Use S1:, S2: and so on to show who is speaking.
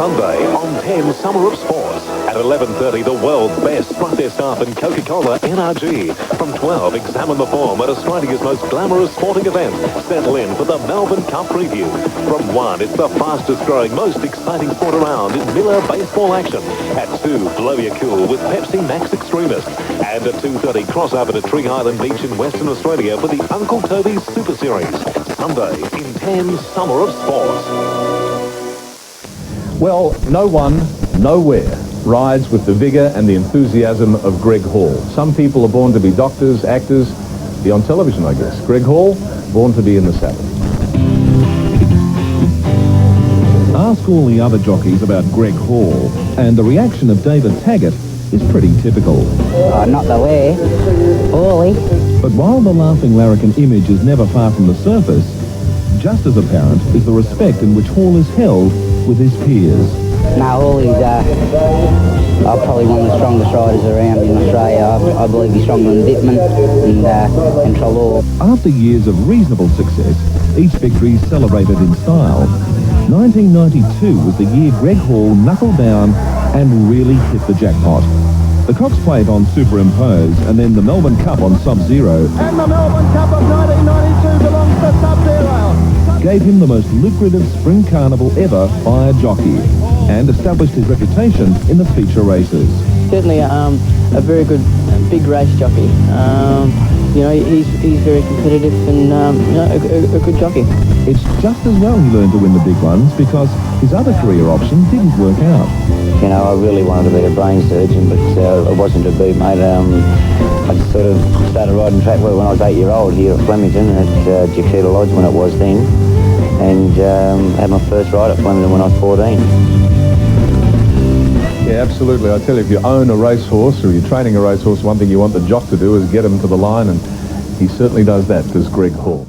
S1: Sunday on 10 Summer of Sports. At 11:30, the world's best strut their staff in Coca-Cola NRG. From 12, examine the form at Australia's most glamorous sporting event. Settle in for the Melbourne Cup preview. From 1, it's the fastest growing, most exciting sport around in Miller baseball action. At 2, blow your cool with Pepsi Max Extremist. And at 2:30, cross over to Tree Island Beach in Western Australia for the Uncle Toby's Super Series. Sunday in 10 Summer of Sports.
S2: Well, no one, nowhere rides with the vigour and the enthusiasm of Greg Hall. Some people are born to be doctors, actors, be on television, I guess. Greg Hall, born to be in the saddle.
S3: Ask all the other jockeys about Greg Hall, and the reaction of David Taggart is pretty typical.
S4: Not the way. Hawley.
S3: But while the laughing larrikin image is never far from the surface, just as apparent is the respect in which Hall is held with his peers.
S4: Now Hawley's probably one of the strongest riders around in Australia. I believe he's stronger than Dittman and Trelaw.
S3: After years of reasonable success, each victory celebrated in style. 1992 was the year Greg Hall knuckled down and really hit the jackpot. The Cox Plate on Superimpose, and then the Melbourne Cup on Sub-Zero.
S5: And the Melbourne Cup of 1992 belongs to Sub-Zero.
S3: Gave him the most lucrative spring carnival ever by a jockey, and established his reputation in the feature races.
S6: Certainly a very good big race jockey. He's very competitive and a good jockey.
S3: It's just as well he learned to win the big ones because his other career option didn't work out.
S4: You know, I really wanted to be a brain surgeon, but it wasn't to be, mate. I sort of started riding track work when I was 8-year-old here at Flemington at Jockey Lodge when it was then, and had my first ride at Flemington when I was 14.
S2: Yeah, absolutely. I tell you, if you own a racehorse or you're training a racehorse, one thing you want the jock to do is get him to the line, and he certainly does that, does Greg Hall.